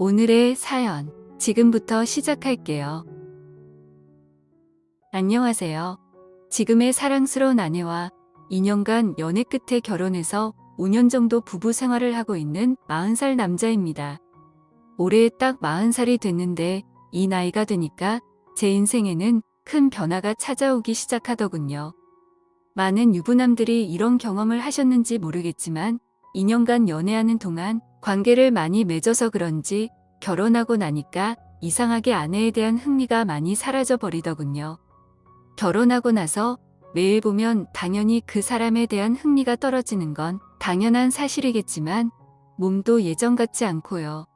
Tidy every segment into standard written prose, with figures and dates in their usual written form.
오늘의 사연, 지금부터 시작할게요. 안녕하세요. 지금의 사랑스러운 아내와 2년간 연애 끝에 결혼해서 5년 정도 부부 생활을 하고 있는 40살 남자입니다. 올해 딱 40살이 됐는데 이 나이가 되니까 제 인생에는 큰 변화가 찾아오기 시작하더군요. 많은 유부남들이 이런 경험을 하셨는지 모르겠지만 2년간 연애하는 동안 관계를 많이 맺어서 그런지 결혼하고 나니까 이상하게 아내에 대한 흥미가 많이 사라져 버리더군요. 결혼하고 나서 매일 보면 당연히 그 사람에 대한 흥미가 떨어지는 건 당연한 사실이겠지만 몸도 예전 같지 않고요.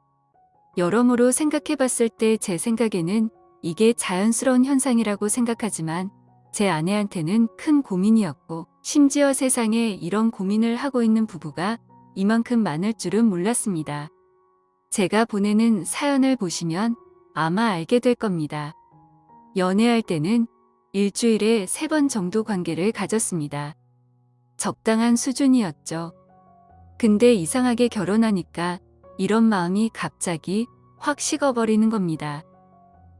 여러모로 생각해 봤을 때 제 생각에는 이게 자연스러운 현상이라고 생각하지만 제 아내한테는 큰 고민이었고 심지어 세상에 이런 고민을 하고 있는 부부가 이만큼 많을 줄은 몰랐습니다. 제가 보내는 사연을 보시면 아마 알게 될 겁니다. 연애할 때는 일주일에 3번 정도 관계를 가졌습니다. 적당한 수준이었죠. 근데 이상하게 결혼하니까 이런 마음이 갑자기 확 식어버리는 겁니다.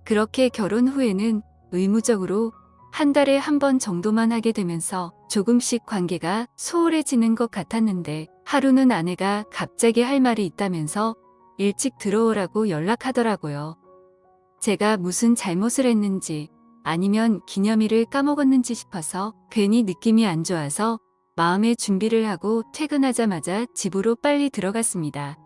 그렇게 결혼 후에는 의무적으로 한 달에 1번 정도만 하게 되면서 조금씩 관계가 소홀해지는 것 같았는데 하루는 아내가 갑자기 할 말이 있다면서 일찍 들어오라고 연락하더라고요. 제가 무슨 잘못을 했는지 아니면 기념일을 까먹었는지 싶어서 괜히 느낌이 안 좋아서 마음의 준비를 하고 퇴근하자마자 집으로 빨리 들어갔습니다.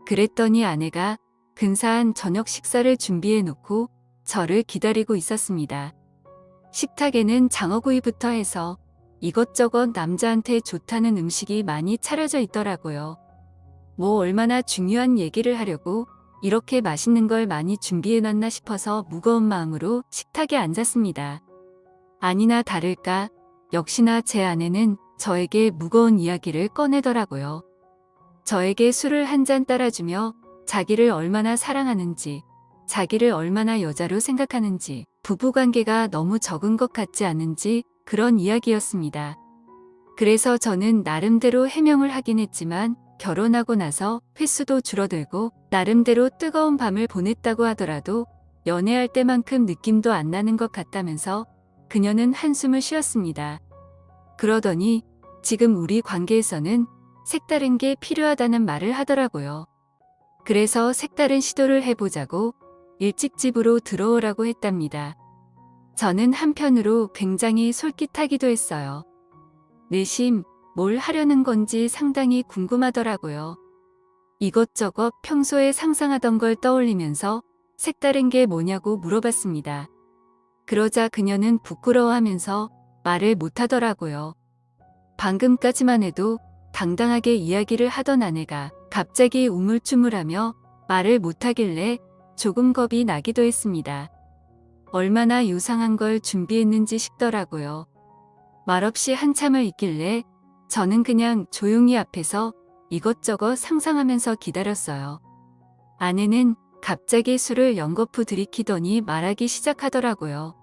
그랬더니 아내가 근사한 저녁 식사를 준비해 놓고 저를 기다리고 있었습니다. 식탁에는 장어구이부터 해서 이것저것 남자한테 좋다는 음식이 많이 차려져 있더라고요. 뭐 얼마나 중요한 얘기를 하려고 이렇게 맛있는 걸 많이 준비해놨나 싶어서 무거운 마음으로 식탁에 앉았습니다. 아니나 다를까 역시나 제 아내는 저에게 무거운 이야기를 꺼내더라고요. 저에게 술을 한 잔 따라주며 자기를 얼마나 사랑하는지, 자기를 얼마나 여자로 생각하는지, 부부관계가 너무 적은 것 같지 않은지 그런 이야기였습니다. 그래서 저는 나름대로 해명을 하긴 했지만 결혼하고 나서 횟수도 줄어들고 나름대로 뜨거운 밤을 보냈다고 하더라도 연애할 때만큼 느낌도 안 나는 것 같다면서 그녀는 한숨을 쉬었습니다. 그러더니 지금 우리 관계에서는 색다른 게 필요하다는 말을 하더라고요. 그래서 색다른 시도를 해보자고 일찍 집으로 들어오라고 했답니다. 저는 한편으로 굉장히 솔깃하기도 했어요. 내심 뭘 하려는 건지 상당히 궁금하더라고요. 이것저것 평소에 상상하던 걸 떠올리면서 색다른 게 뭐냐고 물어봤습니다. 그러자 그녀는 부끄러워하면서 말을 못하더라고요. 방금까지만 해도 당당하게 이야기를 하던 아내가 갑자기 우물쭈물하며 말을 못하길래 조금 겁이 나기도 했습니다. 얼마나 요상한 걸 준비했는지 싶더라고요. 말없이 한참을 있길래 저는 그냥 조용히 앞에서 이것저것 상상하면서 기다렸어요. 아내는 갑자기 술을 연거푸 들이키더니 말하기 시작하더라고요.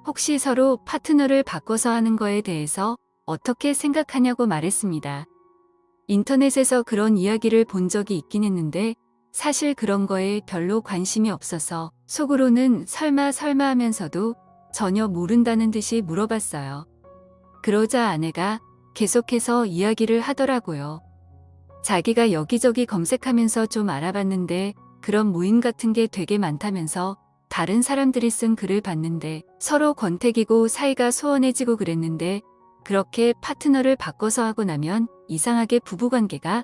혹시 서로 파트너를 바꿔서 하는 거에 대해서 어떻게 생각하냐고 말했습니다. 인터넷에서 그런 이야기를 본 적이 있긴 했는데 사실 그런 거에 별로 관심이 없어서 속으로는 설마 하면서도 전혀 모른다는 듯이 물어봤어요. 그러자 아내가 계속해서 이야기를 하더라고요. 자기가 여기저기 검색하면서 좀 알아봤는데 그런 모임 같은 게 되게 많다면서 다른 사람들이 쓴 글을 봤는데 서로 권태기고 사이가 소원해지고 그랬는데 그렇게 파트너를 바꿔서 하고 나면 이상하게 부부관계가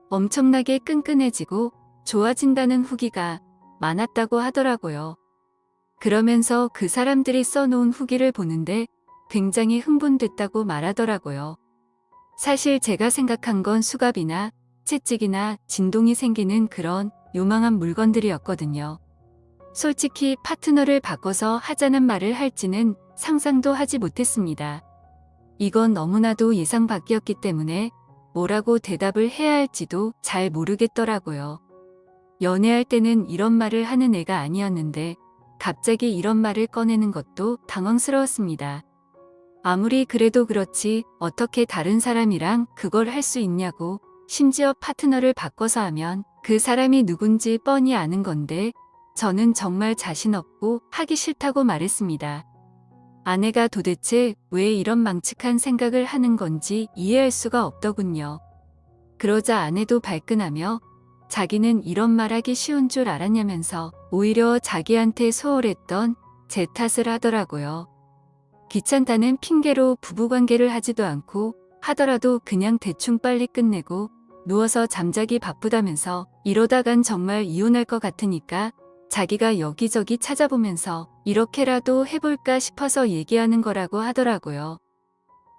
엄청나게 끈끈해지고 좋아진다는 후기가 많았다고 하더라고요. 그러면서 그 사람들이 써놓은 후기를 보는데 굉장히 흥분됐다고 말하더라고요. 사실 제가 생각한 건 수갑이나 채찍이나 진동이 생기는 그런 요망한 물건들이었거든요. 솔직히 파트너를 바꿔서 하자는 말을 할지는 상상도 하지 못했습니다. 이건 너무나도 예상 밖이었기 때문에 뭐라고 대답을 해야 할지도 잘 모르겠더라고요. 연애할 때는 이런 말을 하는 애가 아니었는데 갑자기 이런 말을 꺼내는 것도 당황스러웠습니다. 아무리 그래도 그렇지 어떻게 다른 사람이랑 그걸 할 수 있냐고, 심지어 파트너를 바꿔서 하면 그 사람이 누군지 뻔히 아는 건데 저는 정말 자신 없고 하기 싫다고 말했습니다. 아내가 도대체 왜 이런 망측한 생각을 하는 건지 이해할 수가 없더군요. 그러자 아내도 발끈하며 자기는 이런 말하기 쉬운 줄 알았냐면서 오히려 자기한테 소홀했던 제 탓을 하더라고요. 귀찮다는 핑계로 부부관계를 하지도 않고 하더라도 그냥 대충 빨리 끝내고 누워서 잠자기 바쁘다면서 이러다간 정말 이혼할 것 같으니까 자기가 여기저기 찾아보면서 이렇게라도 해볼까 싶어서 얘기하는 거라고 하더라고요.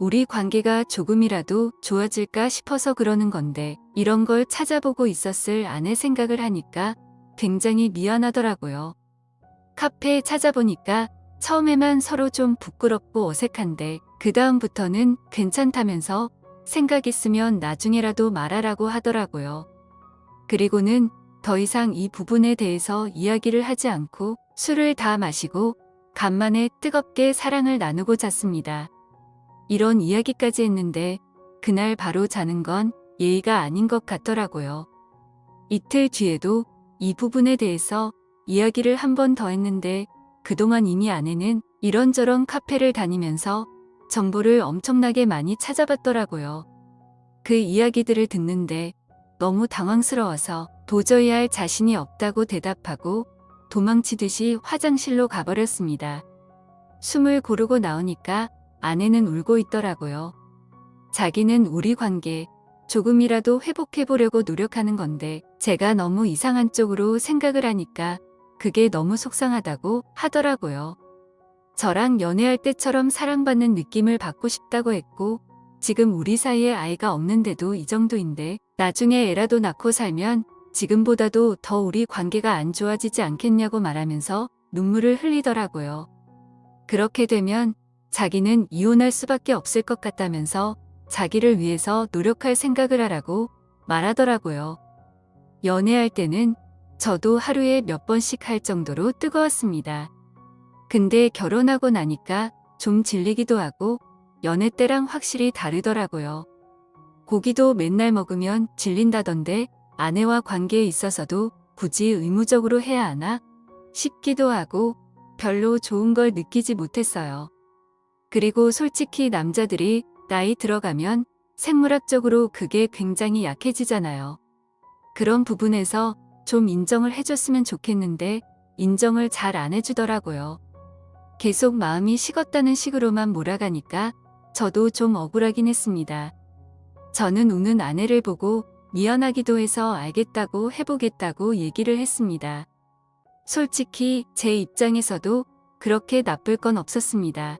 우리 관계가 조금이라도 좋아질까 싶어서 그러는 건데 이런 걸 찾아보고 있었을 아내 생각을 하니까 굉장히 미안하더라고요. 카페에 찾아보니까 처음에만 서로 좀 부끄럽고 어색한데 그 다음부터는 괜찮다면서 생각 있으면 나중에라도 말하라고 하더라고요. 그리고는 더 이상 이 부분에 대해서 이야기를 하지 않고 술을 다 마시고 간만에 뜨겁게 사랑을 나누고 잤습니다. 이런 이야기까지 했는데 그날 바로 자는 건 예의가 아닌 것 같더라고요. 이틀 뒤에도 이 부분에 대해서 이야기를 한 번 더 했는데 그동안 이미 아내는 이런저런 카페를 다니면서 정보를 엄청나게 많이 찾아봤더라고요. 그 이야기들을 듣는데 너무 당황스러워서 도저히 할 자신이 없다고 대답하고 도망치듯이 화장실로 가버렸습니다. 숨을 고르고 나오니까 아내는 울고 있더라고요. 자기는 우리 관계 조금이라도 회복해보려고 노력하는 건데 제가 너무 이상한 쪽으로 생각을 하니까 그게 너무 속상하다고 하더라고요. 저랑 연애할 때처럼 사랑받는 느낌을 받고 싶다고 했고 지금 우리 사이에 아이가 없는데도 이 정도인데 나중에 애라도 낳고 살면 지금보다도 더 우리 관계가 안 좋아지지 않겠냐고 말하면서 눈물을 흘리더라고요. 그렇게 되면 자기는 이혼할 수밖에 없을 것 같다면서 자기를 위해서 노력할 생각을 하라고 말하더라고요. 연애할 때는 저도 하루에 몇 번씩 할 정도로 뜨거웠습니다. 근데 결혼하고 나니까 좀 질리기도 하고 연애 때랑 확실히 다르더라고요. 고기도 맨날 먹으면 질린다던데 아내와 관계에 있어서도 굳이 의무적으로 해야 하나 싶기도 하고 별로 좋은 걸 느끼지 못했어요. 그리고 솔직히 남자들이 나이 들어가면 생물학적으로 그게 굉장히 약해지잖아요. 그런 부분에서 좀 인정을 해줬으면 좋겠는데 인정을 잘 안 해주더라고요. 계속 마음이 식었다는 식으로만 몰아가니까 저도 좀 억울하긴 했습니다. 저는 우는 아내를 보고 미안하기도 해서 알겠다고 해보겠다고 얘기를 했습니다. 솔직히 제 입장에서도 그렇게 나쁠 건 없었습니다.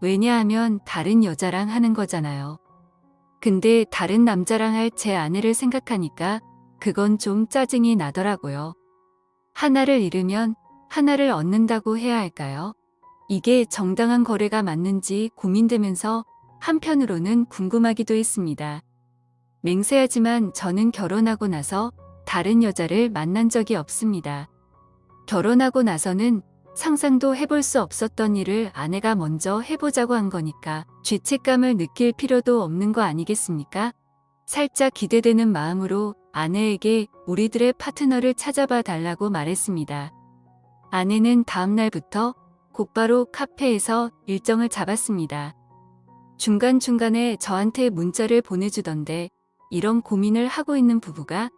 왜냐하면 다른 여자랑 하는 거잖아요. 근데 다른 남자랑 할 제 아내를 생각하니까 그건 좀 짜증이 나더라고요. 하나를 잃으면 하나를 얻는다고 해야 할까요? 이게 정당한 거래가 맞는지 고민되면서 한편으로는 궁금하기도 했습니다. 맹세하지만 저는 결혼하고 나서 다른 여자를 만난 적이 없습니다. 결혼하고 나서는 상상도 해볼 수 없었던 일을 아내가 먼저 해보자고 한 거니까 죄책감을 느낄 필요도 없는 거 아니겠습니까? 살짝 기대되는 마음으로 아내에게 우리들의 파트너를 찾아봐 달라고 말했습니다. 아내는 다음 날부터 곧바로 카페에서 일정을 잡았습니다. 중간중간에 저한테 문자를 보내주던데 이런 고민을 하고 있는 부부가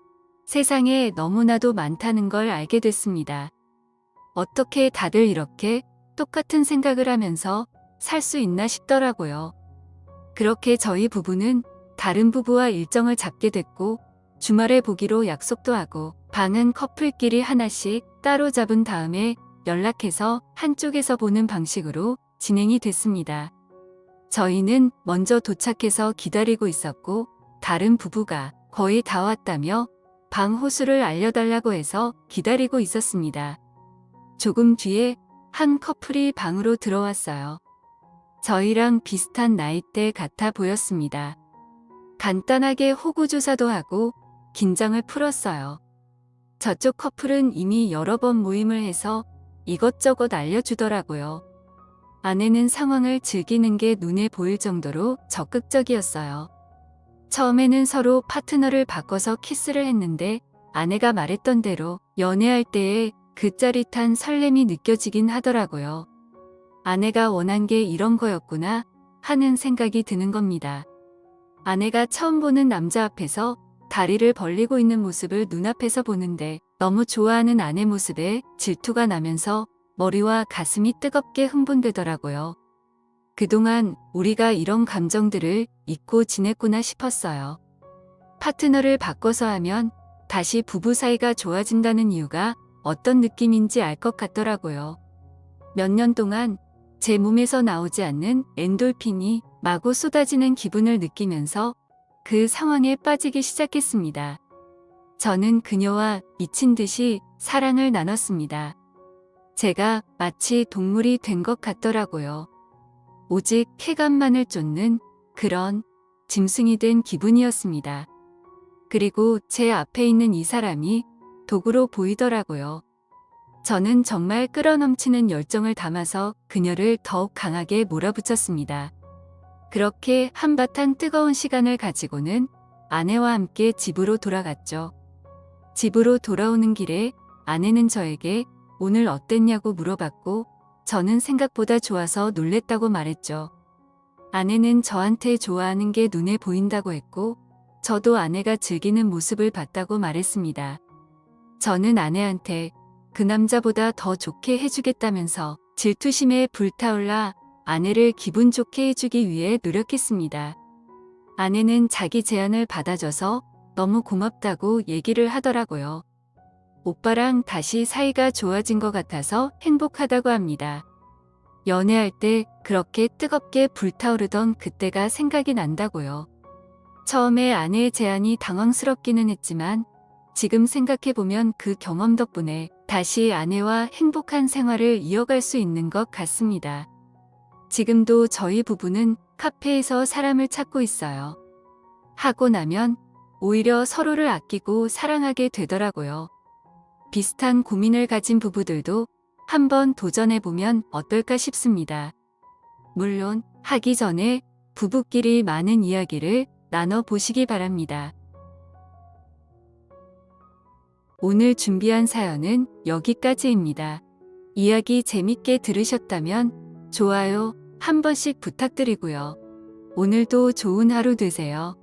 세상에 너무나도 많다는 걸 알게 됐습니다. 어떻게 다들 이렇게 똑같은 생각을 하면서 살 수 있나 싶더라고요. 그렇게 저희 부부는 다른 부부와 일정을 잡게 됐고 주말에 보기로 약속도 하고 방은 커플끼리 하나씩 따로 잡은 다음에 연락해서 한쪽에서 보는 방식으로 진행이 됐습니다. 저희는 먼저 도착해서 기다리고 있었고 다른 부부가 거의 다 왔다며 방 호수를 알려달라고 해서 기다리고 있었습니다. 조금 뒤에 한 커플이 방으로 들어왔어요. 저희랑 비슷한 나이대 같아 보였습니다. 간단하게 호구조사도 하고 긴장을 풀었어요. 저쪽 커플은 이미 여러 번 모임을 해서 이것저것 알려주더라고요. 아내는 상황을 즐기는 게 눈에 보일 정도로 적극적이었어요. 처음에는 서로 파트너를 바꿔서 키스를 했는데 아내가 말했던 대로 연애할 때의 그 짜릿한 설렘이 느껴지긴 하더라고요. 아내가 원한 게 이런 거였구나 하는 생각이 드는 겁니다. 아내가 처음 보는 남자 앞에서 다리를 벌리고 있는 모습을 눈앞에서 보는데 너무 좋아하는 아내 모습에 질투가 나면서 머리와 가슴이 뜨겁게 흥분되더라고요. 그동안 우리가 이런 감정들을 잊고 지냈구나 싶었어요. 파트너를 바꿔서 하면 다시 부부 사이가 좋아진다는 이유가 어떤 느낌인지 알 것 같더라고요. 몇 년 동안 제 몸에서 나오지 않는 엔돌핀이 마구 쏟아지는 기분을 느끼면서 그 상황에 빠지기 시작했습니다. 저는 그녀와 미친 듯이 사랑을 나눴습니다. 제가 마치 동물이 된 것 같더라고요. 오직 쾌감만을 쫓는 그런 짐승이 된 기분이었습니다. 그리고 제 앞에 있는 이 사람이 도구로 보이더라고요. 저는 정말 끌어넘치는 열정을 담아서 그녀를 더욱 강하게 몰아붙였습니다. 그렇게 한바탕 뜨거운 시간을 가지고는 아내와 함께 집으로 돌아갔죠. 집으로 돌아오는 길에 아내는 저에게 오늘 어땠냐고 물어봤고 저는 생각보다 좋아서 놀랬다고 말했죠. 아내는 저한테 좋아하는 게 눈에 보인다고 했고 저도 아내가 즐기는 모습을 봤다고 말했습니다. 저는 아내한테 그 남자보다 더 좋게 해주겠다면서 질투심에 불타올라 아내를 기분 좋게 해주기 위해 노력했습니다. 아내는 자기 제안을 받아줘서 너무 고맙다고 얘기를 하더라고요. 오빠랑 다시 사이가 좋아진 것 같아서 행복하다고 합니다. 연애할 때 그렇게 뜨겁게 불타오르던 그때가 생각이 난다고요. 처음에 아내의 제안이 당황스럽기는 했지만 지금 생각해보면 그 경험 덕분에 다시 아내와 행복한 생활을 이어갈 수 있는 것 같습니다. 지금도 저희 부부는 카페에서 사람을 찾고 있어요. 하고 나면 오히려 서로를 아끼고 사랑하게 되더라고요. 비슷한 고민을 가진 부부들도 한번 도전해보면 어떨까 싶습니다. 물론 하기 전에 부부끼리 많은 이야기를 나눠보시기 바랍니다. 오늘 준비한 사연은 여기까지입니다. 이야기 재밌게 들으셨다면 좋아요 한 번씩 부탁드리고요. 오늘도 좋은 하루 되세요.